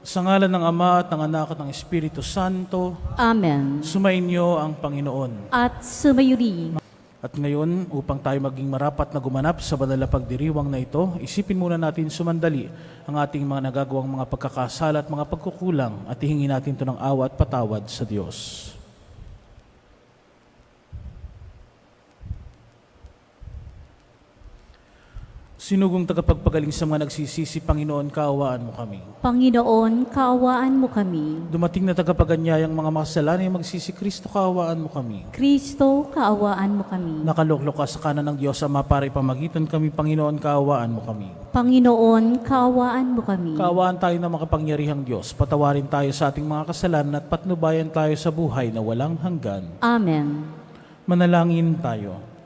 Sa ngalan ng Ama at ng Anak at ng Espiritu Santo, Amen. sumainyo ang Panginoon. At sumayuri. At ngayon, upang tayo maging marapat na gumanap sa banal na pagdiriwang na ito, isipin muna natin sumandali ang ating mga nagagawang mga pagkakasala at mga pagkukulang at ihingi natin ito ng awa at patawad sa Diyos. Sinugong tagapagpagaling sa mga nagsisisi, Panginoon, kaawaan mo kami. Panginoon, kaawaan mo kami. Dumating na tagapaganyayang mga makasalanan yung magsisi, Kristo, kaawaan mo kami. Kristo, kaawaan mo kami. Nakaluklok ka sa kanan ng Diyos Ama para ipamagitan kami, Panginoon, kaawaan mo kami. Panginoon, kaawaan mo kami. Kaawaan tayo ng makapangyarihang Diyos, patawarin tayo sa ating mga kasalanan at patnubayan tayo sa buhay na walang hanggan. Amen. Manalangin tayo.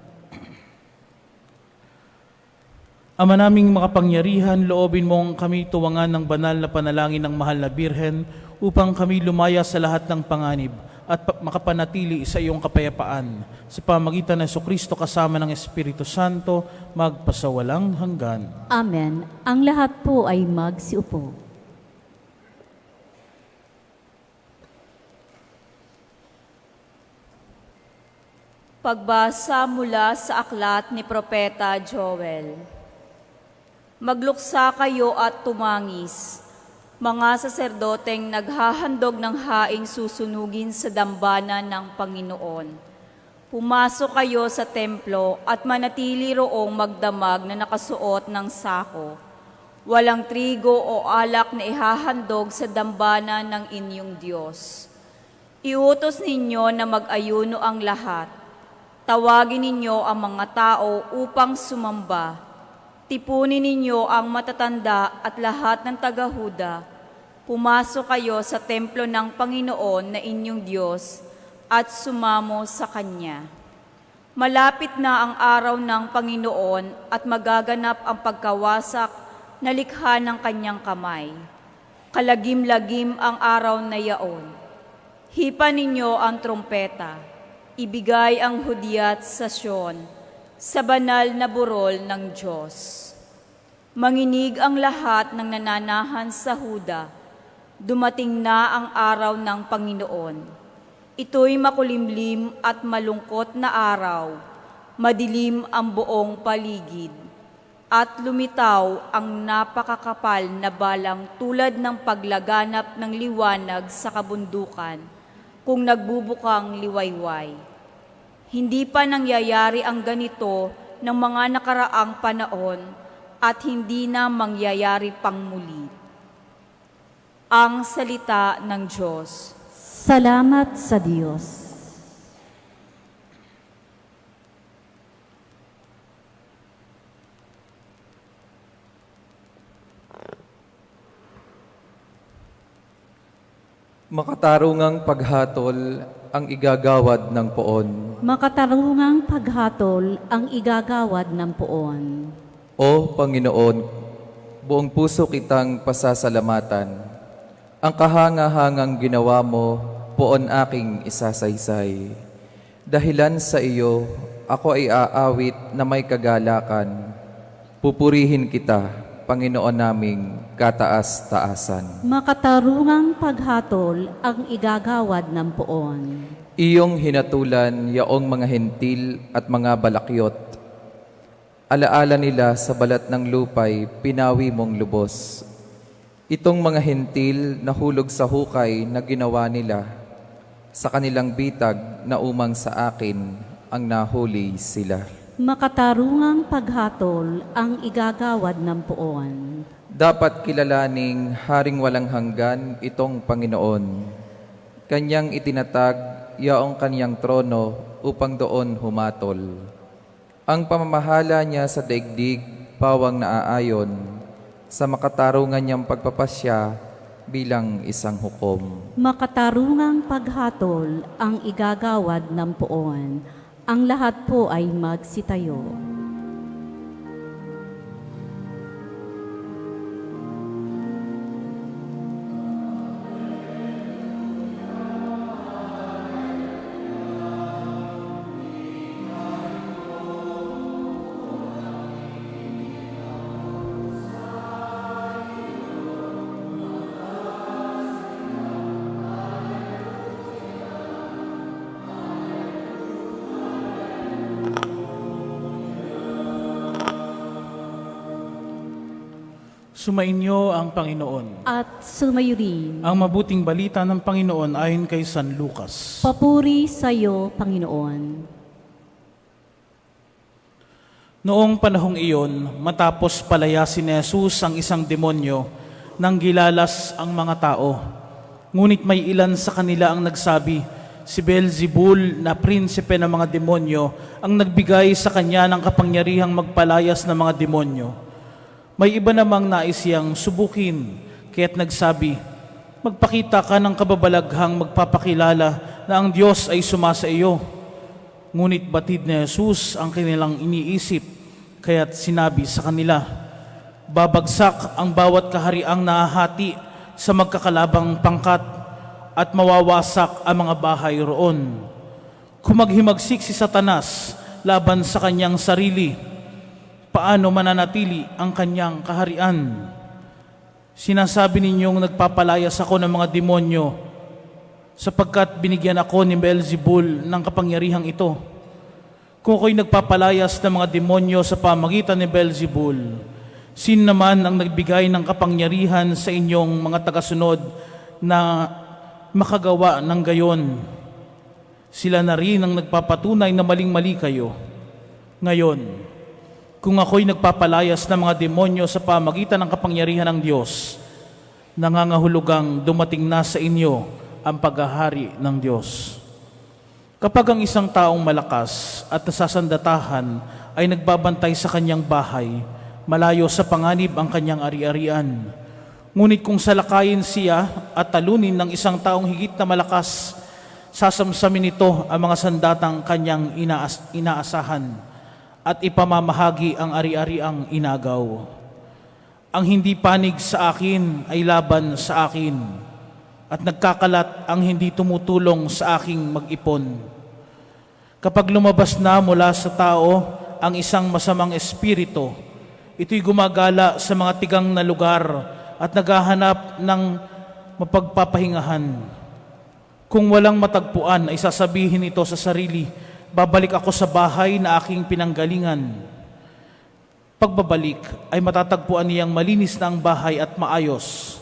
Ama naming makapangyarihan, loobin mong kami tuwangan ng banal na panalangin ng mahal na Birhen upang kami lumaya sa lahat ng panganib at makapanatili sa iyong kapayapaan sa pamagitan ng Jesucristo kasama ng Espiritu Santo magpasawalang hanggan. Amen. Ang lahat po ay magsiupo. Pagbasa mula sa aklat ni Propeta Joel. Magluksa kayo at tumangis, mga saserdoteng naghahandog ng haing susunugin sa dambana ng Panginoon. Pumasok kayo sa templo at manatili roong magdamag na nakasuot ng sako. Walang trigo o alak na ihahandog sa dambana ng inyong Diyos. Iutos ninyo na mag-ayuno ang lahat. Tawagin ninyo ang mga tao upang sumamba. Tipunin ninyo ang matatanda at lahat ng taga-Huda. Pumasok kayo sa templo ng Panginoon na inyong Diyos at sumamo sa Kanya. Malapit na ang araw ng Panginoon at magaganap ang pagkawasak na likha ng Kanyang kamay. Kalagim-lagim ang araw na yaon. Hipa ninyo ang trompeta. Ibigay ang hudyat sa Sion, sa banal na burol ng Diyos. Manginig ang lahat ng nananahan sa Huda. Dumating na ang araw ng Panginoon. Ito'y makulimlim at malungkot na araw. Madilim ang buong paligid. At lumitaw ang napakakapal na balang tulad ng paglaganap ng liwanag sa kabundukan kung nagbubukang liwayway. Hindi pa nangyayari ang ganito ng mga nakaraang panahon at hindi na mangyayari pang muli. Ang salita ng Diyos. Salamat sa Diyos. Makatarungang paghatol ang igagawad ng poon. Makatarungang paghatol ang igagawad ng poon. O Panginoon, buong puso kitang pasasalamatan. Ang kahangahangang ginawa mo, poon aking isasaysay. Dahilan sa iyo, ako ay aawit na may kagalakan. Pupurihin kita, Panginoon naming kataas-taasan. Makatarungang paghatol ang igagawad ng poon. Iyong hinatulan yaong mga hentil at mga balakyot. Alaala nila sa balat ng lupay, pinawi mong lubos. Itong mga hentil nahulog sa hukay na ginawa nila. Sa kanilang bitag na umang sa akin, ang nahuli sila. Makatarungang paghatol ang igagawad ng poon. Dapat kilalaning haring walang hanggan itong Panginoon. Kanyang itinatag yaong kanyang trono upang doon humatol. Ang pamamahala niya sa daigdig pawang naaayon sa makatarungan niyang pagpapasya bilang isang hukom. Makatarungang paghatol ang igagawad ng poon. Ang lahat po ay magsitayo. Sumainyo ang Panginoon. At sumayo rin. Ang mabuting balita ng Panginoon ayon kay San Lucas. Papuri sa iyo, Panginoon. Noong panahong iyon, matapos palayasin ni Jesus ang isang demonyo, nang gilalas ang mga tao. Ngunit may ilan sa kanila ang nagsabi, si Beelzebul na prinsipe ng mga demonyo ang nagbigay sa kanya ng kapangyarihang magpalayas ng mga demonyo. May iba namang nais siyang subukin, kaya't nagsabi, magpakita ka ng kababalaghang magpapakilala na ang Diyos ay sumasa iyo. Ngunit batid ni Jesus ang kanilang iniisip, kaya't sinabi sa kanila, babagsak ang bawat kahariang nahahati sa magkakalabang pangkat at mawawasak ang mga bahay roon. Kung maghimagsik si Satanas laban sa kanyang sarili, paano mananatili ang kanyang kaharian? Sinasabi ninyong nagpapalayas ako ng mga demonyo sapagkat binigyan ako ni Beelzebul ng kapangyarihang ito. Kung ako'y nagpapalayas ng mga demonyo sa pamagitan ni Beelzebul, sin naman ang nagbigay ng kapangyarihan sa inyong mga tagasunod na makagawa ng gayon? Sila na rin ang nagpapatunay na maling-mali kayo. Ngayon, kung ako'y nagpapalayas ng mga demonyo sa pamagitan ng kapangyarihan ng Diyos, nangangahulugang dumating na sa inyo ang paghahari ng Diyos. Kapag ang isang taong malakas at nasasandatahan ay nagbabantay sa kanyang bahay, malayo sa panganib ang kanyang ari-arian. Ngunit kung salakayin siya at talunin ng isang taong higit na malakas, sasamsamin nito ang mga sandatang kanyang inaasahan at ipamamahagi ang ari-ariang inagaw. Ang hindi panig sa akin ay laban sa akin, at nagkakalat ang hindi tumutulong sa aking mag-ipon. Kapag lumabas na mula sa tao ang isang masamang espiritu, ito'y gumagala sa mga tigang na lugar at naghahanap ng mapagpapahingahan. Kung walang matagpuan ay sasabihin ito sa sarili, babalik ako sa bahay na aking pinanggalingan. Pagbabalik ay matatagpuan niyang malinis na ang bahay at maayos.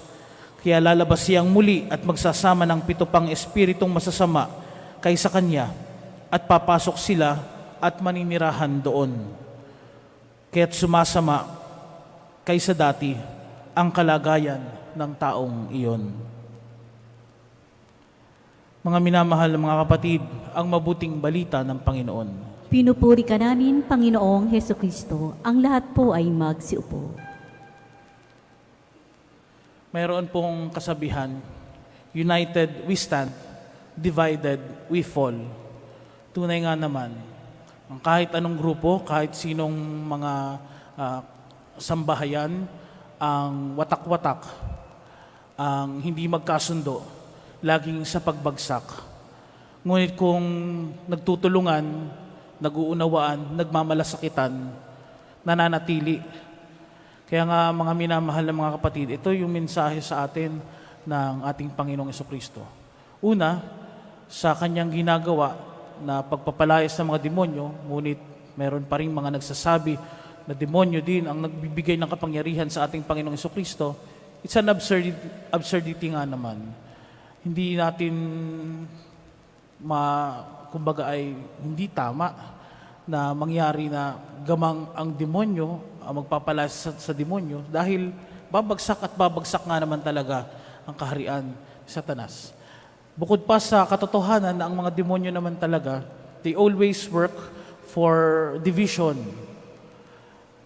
Kaya lalabas siyang muli at magsasama ng 7 pang espiritong masasama kaysa kanya at papasok sila at maninirahan doon. Kaya't sumasama kaysa dati ang kalagayan ng taong iyon. Mga minamahal na mga kapatid, ang mabuting balita ng Panginoon. Pinupuri ka namin, Panginoong Hesukristo. Ang lahat po ay magsiupo. Mayroon pong kasabihan, united we stand, divided we fall. Tunay nga naman, ang kahit anong grupo, kahit sinong mga sambahayan, ang watak-watak, ang hindi magkasundo, laging sa pagbagsak. Ngunit kung nagtutulungan, nag-uunawaan, nagmamalasakitan, nananatili. Kaya nga mga minamahal na mga kapatid, ito yung mensahe sa atin ng ating Panginoong Jesucristo. Una, sa kanyang ginagawa na pagpapalayas ng mga demonyo, ngunit meron pa rin mga nagsasabi na demonyo din ang nagbibigay ng kapangyarihan sa ating Panginoong Jesucristo. It's an absurdity nga naman. Hindi natin kumbaga ay hindi tama na mangyari na gamang ang demonyo ang magpapalayas sa demonyo dahil babagsak at babagsak nga naman talaga ang kaharian ni Satanas. Bukod pa sa katotohanan na ang mga demonyo naman talaga, they always work for division.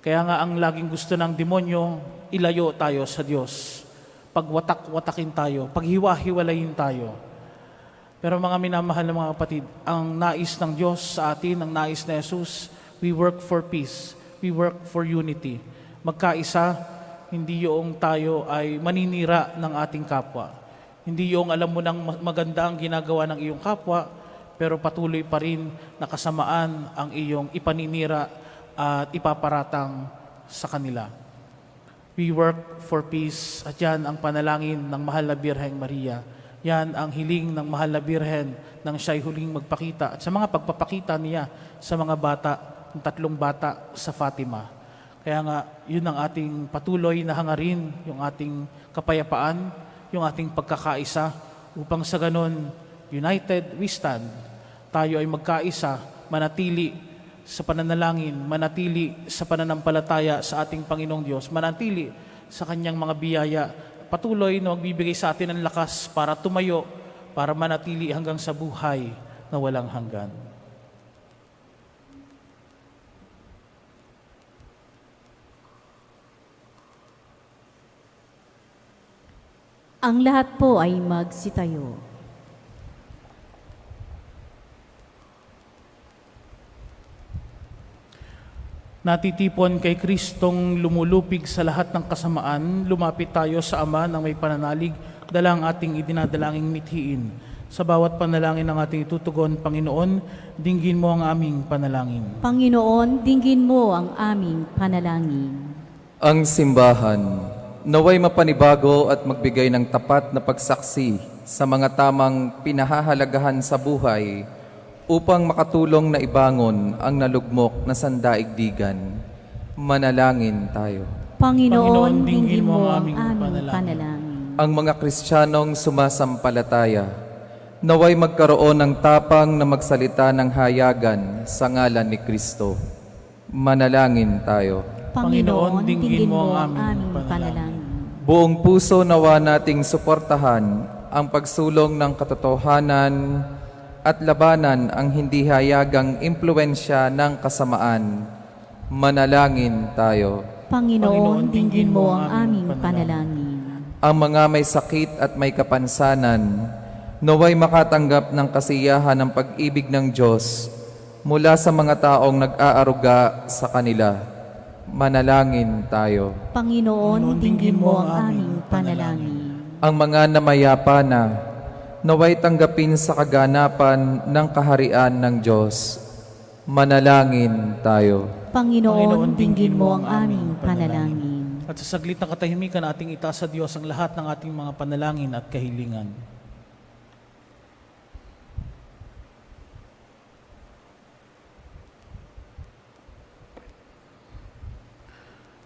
Kaya nga ang laging gusto ng demonyo, ilayo tayo sa Diyos. Pagwatak-watakin tayo, paghiwa-hiwalayin tayo. Pero mga minamahal na mga kapatid, ang nais ng Diyos sa atin, ang nais na Jesus, we work for peace, we work for unity. Magkaisa, hindi yung tayo ay maninira ng ating kapwa. Hindi yung alam mo nang maganda ang ginagawa ng iyong kapwa, pero patuloy pa rin na kasamaan ang iyong ipaninira at ipaparatang sa kanila. We work for peace at yan ang panalangin ng Mahal na Birheng Maria. Yan ang hiling ng Mahal na Birhen nang siya'y huling magpakita at sa mga pagpapakita niya sa mga bata, ng 3 bata sa Fatima. Kaya nga, yun ang ating patuloy na hangarin, yung ating kapayapaan, yung ating pagkakaisa, upang sa ganon, united we stand. Tayo ay magkaisa, manatili sa pananalangin, manatili sa pananampalataya sa ating Panginoong Diyos, manatili sa Kanyang mga biyaya, patuloy na magbibigay sa atin ng lakas para tumayo, para manatili hanggang sa buhay na walang hanggan. Ang lahat po ay magsitayo. Natitipon kay Kristong lumulupig sa lahat ng kasamaan, lumapit tayo sa Ama ng may pananalig, dalang ating idinadalangin mithiin. Sa bawat panalangin ng ating itutugon, Panginoon, dinggin mo ang aming panalangin. Panginoon, dinggin mo ang aming panalangin. Ang simbahan, naway mapanibago at magbigay ng tapat na pagsaksi sa mga tamang pinahahalagahan sa buhay upang makatulong na ibangon ang nalugmok na sandaigdigan. Manalangin tayo. Panginoon, dinggin mo ang aming panalangin. Ang mga Kristiyanong sumasampalataya, naway magkaroon ng tapang na magsalita ng hayagan sa ngalan ni Kristo. Manalangin tayo. Panginoon, dinggin mo ang aming panalangin. Buong puso nawa nating suportahan ang pagsulong ng katotohanan at labanan ang hindi hayagang impluensya ng kasamaan. Manalangin tayo. Panginoon, dinggin mo ang aming panalangin. Ang mga may sakit at may kapansanan, naway makatanggap ng kasiyahan ng pag-ibig ng Diyos mula sa mga taong nag-aaruga sa kanila. Manalangin tayo. Panginoon, dinggin mo ang aming panalangin. Ang mga namayapa na, naway tanggapin sa kaganapan ng kaharian ng Diyos. Manalangin tayo. Panginoon, dinggin mo ang aming panalangin. At sa saglit na katahimikan, ating itaas sa Diyos ang lahat ng ating mga panalangin at kahilingan.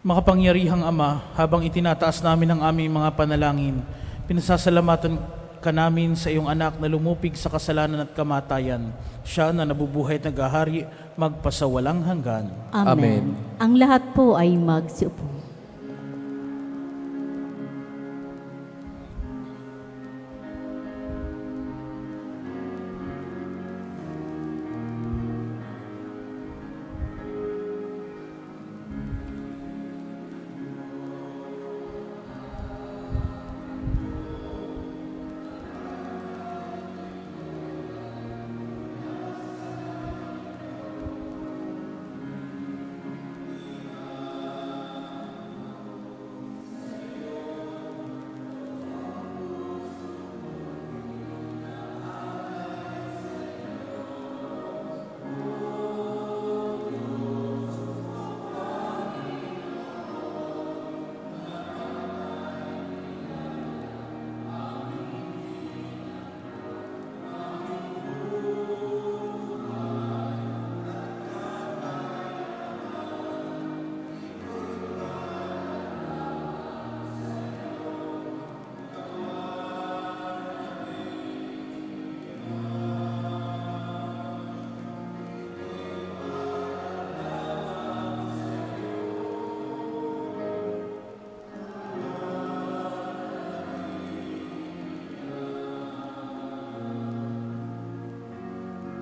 Makapangyarihang Ama, habang itinataas namin ang aming mga panalangin, pinasasalamatan ka namin sa iyong anak na lumupig sa kasalanan at kamatayan. Siya na nabubuhay at naghahari magpasawalang hanggan. Amen. Ang lahat po ay magsiupo.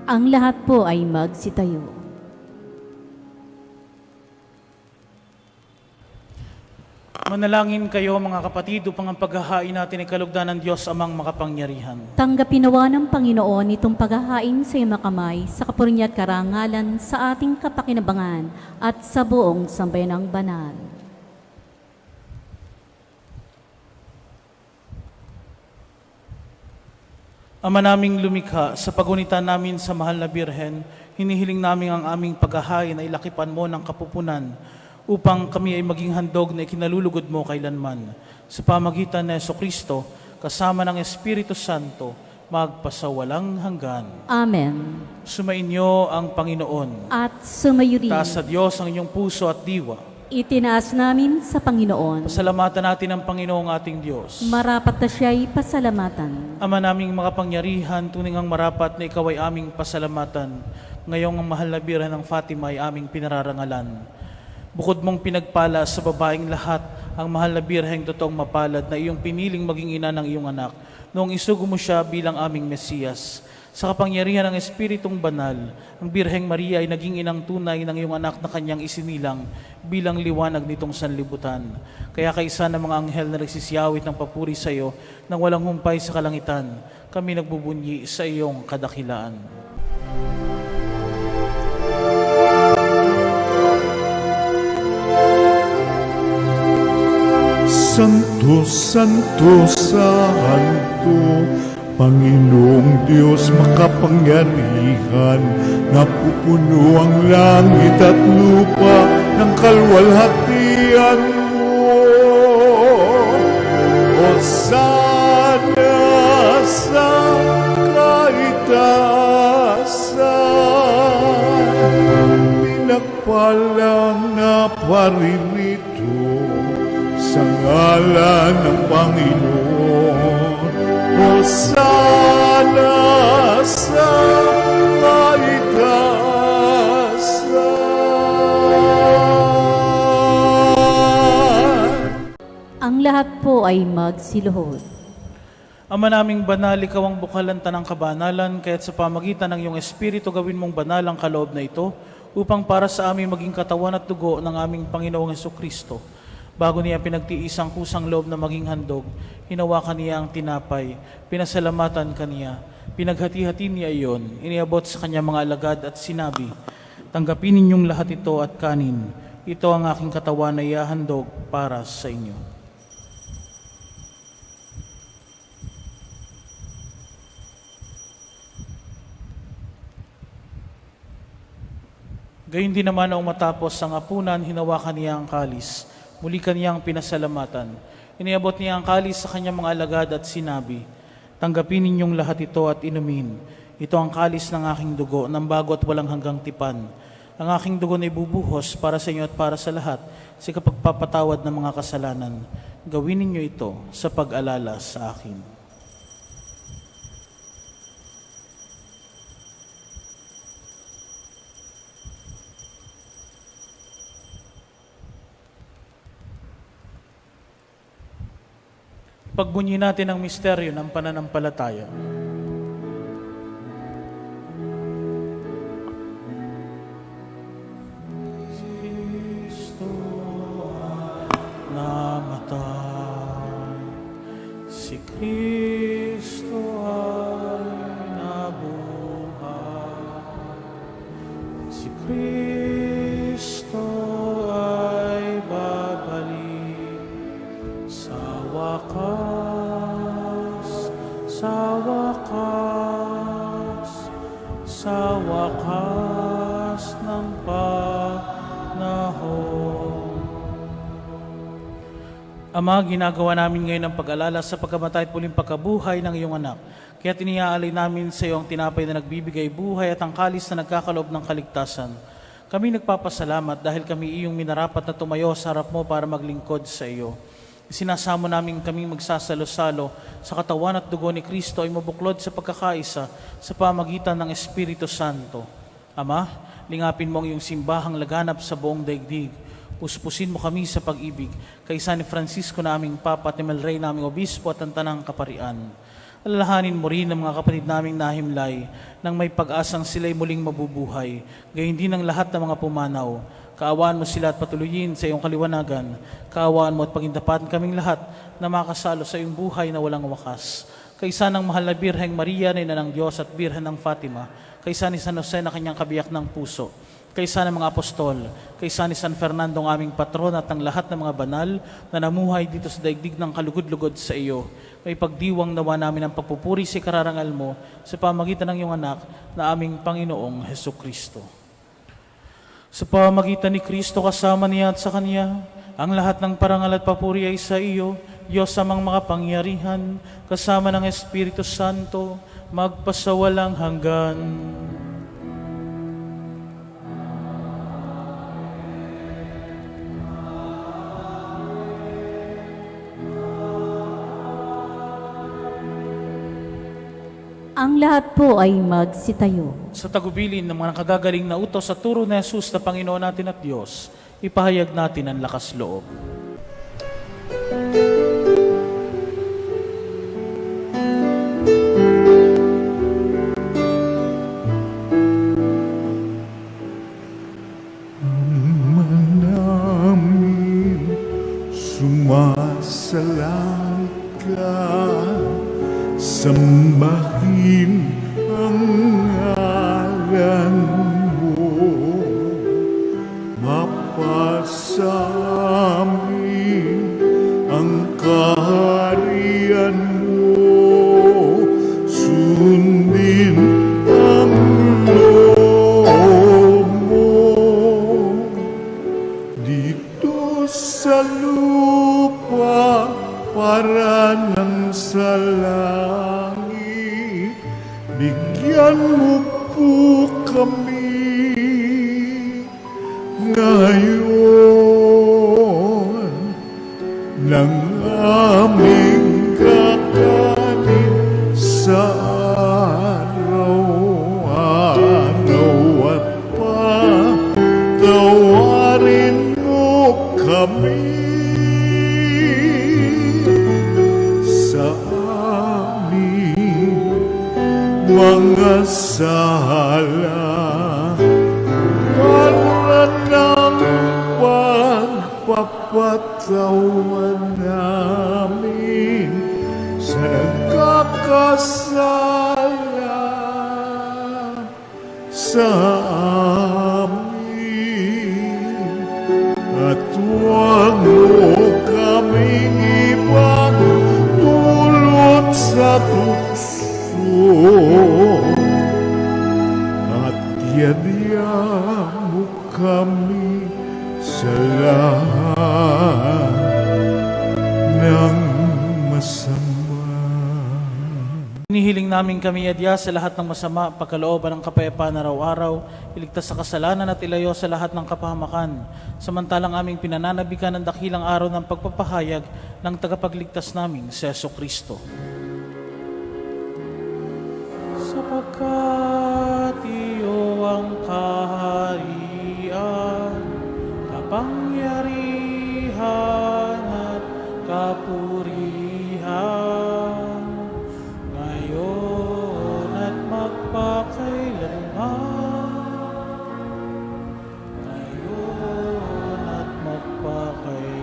Ang lahat po ay magsitayo. Manalangin kayo mga kapatid upang ang paghahain natin ay kalugdan ng Diyos amang makapangyarihan. Tanggapin nawa ng Panginoon itong paghahain sa iyong makamay sa kapurihan at karangalan sa ating kapakinabangan at sa buong sambayanang banal. Ama naming lumikha, sa pagunitan namin sa mahal na Birhen, hinihiling namin ang aming paghahain ay lakipan mo ng kapupunan upang kami ay maging handog na ikinalulugod mo kailanman. Sa pamagitan ni Jesucristo, kasama ng Espiritu Santo, magpasawalang hanggan. Amen. Sumainyo ang Panginoon. At sumayo rin. Taas sa Diyos ang inyong puso at diwa. Itinaas namin sa Panginoon. Pasalamatan natin ang Panginoong ating Diyos. Marapat na siya'y pasalamatan. Ama naming makapangyarihan, tunay ngang marapat na ikaw ay aming pasalamatan. Ngayong ang mahal na Birhen ng Fatima ay aming pinararangalan. Bukod mong pinagpala sa babaeng lahat, ang mahal na Birheng totoong mapalad na iyong piniling maging ina ng iyong anak, noong isugo mo siya bilang aming Mesiyas. Sa kapangyarihan ng Espiritong Banal, ang Birheng Maria ay naging inang tunay ng iyong anak na kanyang isinilang bilang liwanag nitong sanlibutan. Kaya kaisa ng mga anghel na nagsisiyawit ng papuri sa iyo nang walang humpay sa kalangitan, kami nagbubunyi sa iyong kadakilaan. Santo, Santo, Santo, Panginoong Diyos makapangyarihan, napupuno ang langit at lupa ng kalwalhatian mo. Hosana sa kaitaasan, pinagpalang na paririto sa ngalan ng Panginoon. Hosana sa kaitaasan. Ang lahat po ay magsiluhod. Ama naming banal, ikaw ang bukalan tanang kabanalan, kaya't sa pamagitan ng iyong Espiritu gawin mong banal ang kaloob na ito, upang para sa aming maging katawan at dugo ng aming Panginoong Hesukristo. Bago niya pinagtiis ang kusang loob na maging handog, hinawakan niya ang tinapay, pinasalamatan kaniya, pinaghati-hati niya iyon, iniabot sa kanya mga alagad at sinabi, "Tanggapin ninyong lahat ito at kanin. Ito ang aking katawan na iahandog para sa inyo." Gayun din naman nang matapos ang hapunan, hinawakan niya ang kalis. Muli kaniyang pinasalamatan. Iniabot niya ang kalis sa kanyang mga alagad at sinabi, "Tanggapin ninyong lahat ito at inumin. Ito ang kalis ng aking dugo, ng bago at walang hanggang tipan. Ang aking dugo na ibubuhos para sa inyo at para sa lahat, sa kapagpapatawad ng mga kasalanan. Gawin ninyo ito sa pag-alala sa akin." Pagbunyi natin ang misteryo ng pananampalataya. Si Kristo ay namatay. Si Kristo ay nabuhay. Si Kristo ay babalik sa wakas. Sa wakas ng panahon. Ama, ginagawa namin ngayon ang pag-alala sa pagkamatay at muling pagkabuhay ng iyong anak. Kaya tiniaalay namin sa iyo ang tinapay na nagbibigay buhay at ang kalis na nagkakaloob ng kaligtasan. Kami nagpapasalamat dahil kami iyong minarapat na tumayo sa harap mo para maglingkod sa iyo. Sinasamo namin kaming magsasalo-salo sa katawan at dugo ni Kristo ay mabuklod sa pagkakaisa sa pamagitan ng Espiritu Santo. Ama, lingapin mo ang iyong simbahang laganap sa buong daigdig. Puspusin mo kami sa pag-ibig, kaisa ni Francisco na aming Papa at ni Melrey na aming Obispo at ang Tanang Kaparian. Alalahanin mo rin ang mga kapatid naming nahimlay nang may pag-asang sila'y muling mabubuhay, gayon din ang lahat ng mga pumanaw. Kaawaan mo sila at patuloyin sa iyong kaliwanagan. Kaawaan mo at pagindapan kaming lahat na makasalo sa iyong buhay na walang wakas. Kaisa ng mahal na Birheng Maria na ina ng Diyos at Birhen ng Fatima, kaisa ni San Jose na kanyang kabiyak ng puso, kaisa ng mga apostol, kaisa ni San Fernando ang aming patron at ang lahat ng mga banal na namuhay dito sa daigdig ng kalugod-lugod sa iyo, may pagdiwang nawa namin ang pagpupuri sa kararangal mo sa pamagitan ng iyong anak na aming Panginoong Hesukristo. Sa pamagitan ni Kristo kasama niya at sa Kanya, ang lahat ng parangal at papuri ay sa iyo, Diyos amang makapangyarihan, kasama ng Espiritu Santo, magpasawalang hanggan. Ang lahat po ay magsitayo. Sa tagubilin ng mga nakagagaling na utos sa turo ni Jesus na Panginoon natin at Diyos, ipahayag natin ang lakas loob. namin sumasalang ka, sambahin ang ngalan mo, mapasamin ang kaharian mo, sundin ang loob mo dito sa lupa para nang sa langit. Bigyan mo po kami ngayon ng aming kakanin sa araw-araw at patawarin mo kami sa aming mga sala para ng pagpapatawan namin sa nagkakasala sa amin, at huwag mo kaming ipagdulot sa tukso, at yadya mo kami sa lahat ng masama. Inihiling namin kami adya sa lahat ng masama, pagkalooban ng kapayapaan araw-araw, iligtas sa kasalanan at ilayo sa lahat ng kapahamakan. Samantalang aming pinananabikan ng dakilang araw ng pagpapahayag ng tagapagligtas namin, si Jesucristo. Sapagkat iyo ang kaharian, kapangyarihan at kapurihan, ngayon at magpakailanman, ngayon at magpakailanman.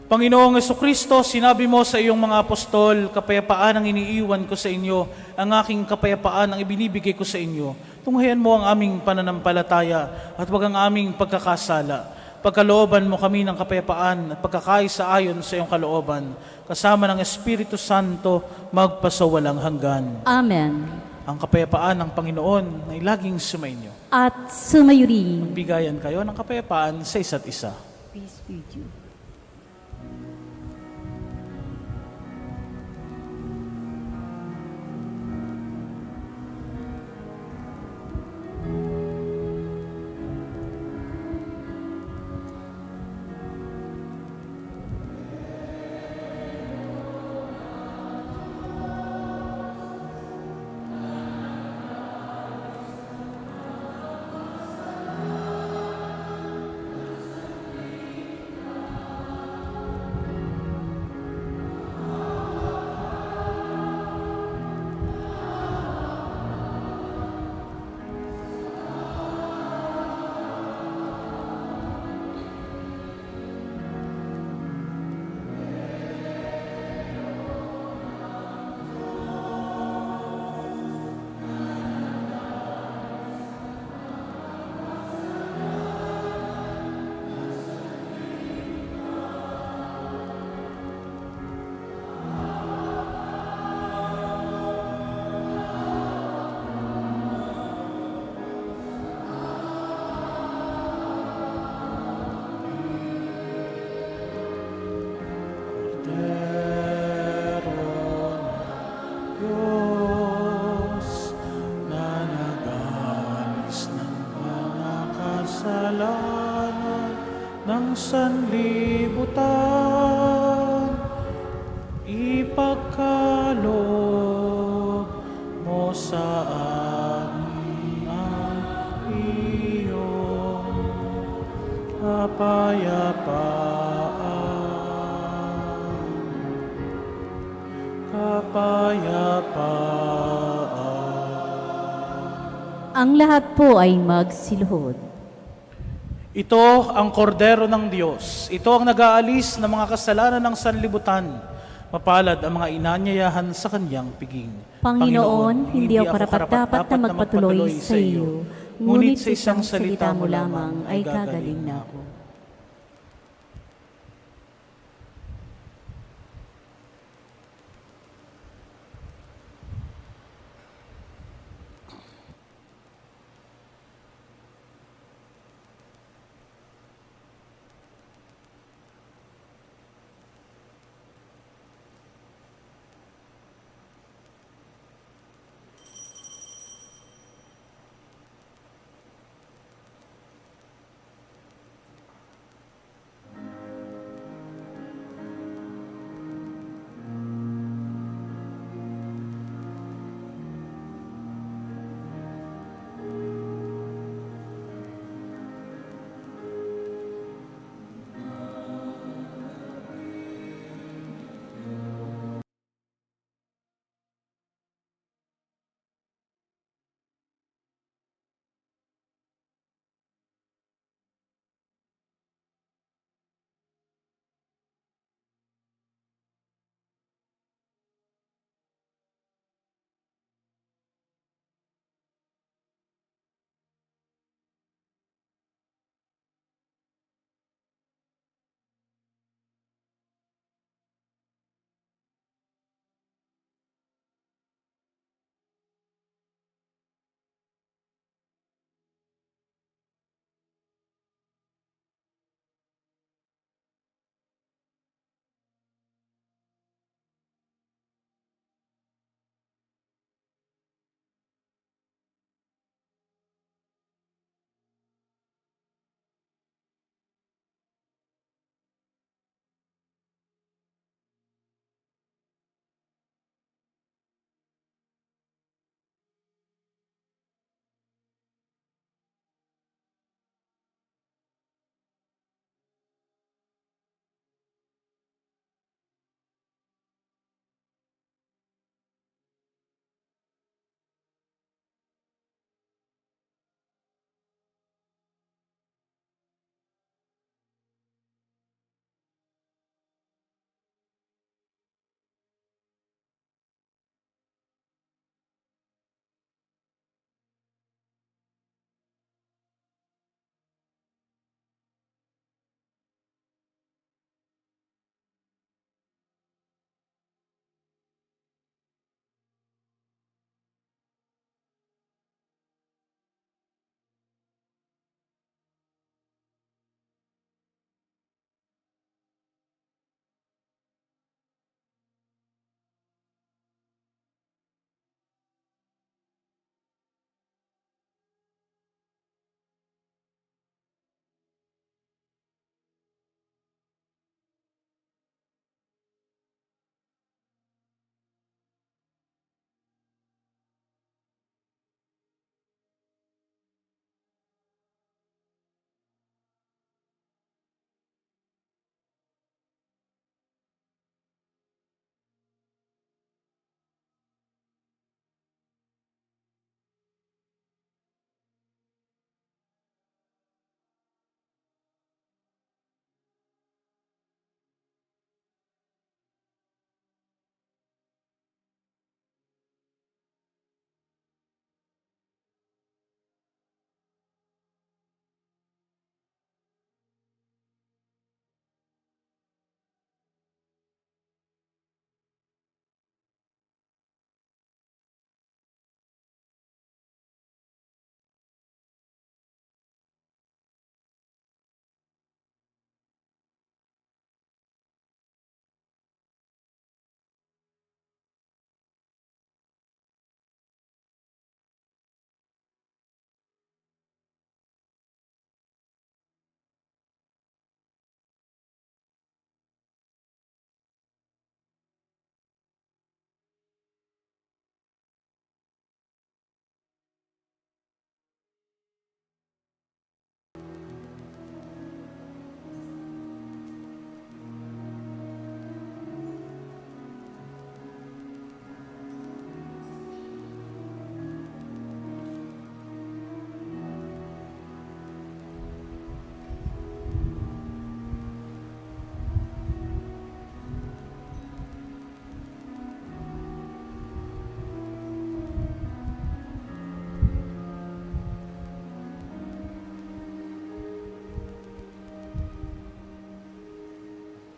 Panginoong Jesucristo, sinabi mo sa iyong mga apostol, kapayapaan ang iniiwan ko sa inyo, ang aking kapayapaan ang ibinibigay ko sa inyo. Tunghayan mo ang aming pananampalataya at wag ang aming pagkakasala. Pagkalooban mo kami ng kapayapaan at pagkakaisa ayon sa iyong kalooban, kasama ng Espiritu Santo, magpasawalang hanggan. Amen. Ang kapayapaan ng Panginoon ay laging sumainyo. At sumayo rin. Bigayan kayo ng kapayapaan sa isa't isa. Peace with you. Kasalanan ng sanlibutan, kapayapaan. Ang lahat po ay magsiluhod. Ito ang kordero ng Diyos. Ito ang nag-aalis ng mga kasalanan ng sanlibutan. Mapalad ang mga inanyayahan sa kanyang piging. Panginoon, hindi ako karapat-dapat na magpatuloy sa iyo, ngunit sa isang salita mo lamang ay gagaling na ako.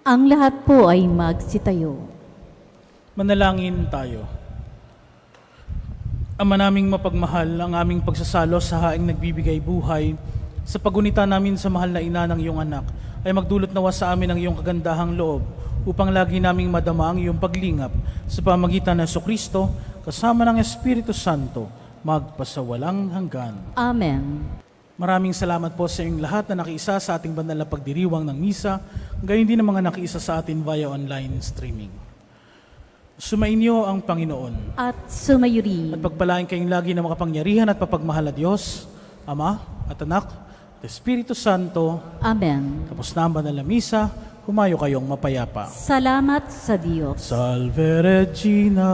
Ang lahat po ay magsitayo. Manalangin tayo. Ama naming mapagmahal, ang aming pagsasalo sa haing nagbibigay buhay, sa pagunita namin sa mahal na ina ng iyong anak, ay magdulot nawa sa amin ang iyong kagandahang loob, upang lagi naming madama ang iyong paglingap sa pamagitan ng Jesucristo, kasama ng Espiritu Santo, magpasawalang hanggan. Amen. Maraming salamat po sa inyong lahat na nakiisa sa ating banal na pagdiriwang ng misa, gayon din ang mga nakiisa sa atin via online streaming. Sumainyo ang Panginoon. At sumayo rin. At pagpalain kayong lagi ng makapangyarihan at papagmahal na Diyos, Ama at Anak at Espiritu Santo. Amen. Tapos na ang banal na misa, humayo kayong mapayapa. Salamat sa Diyos. Salve Regina.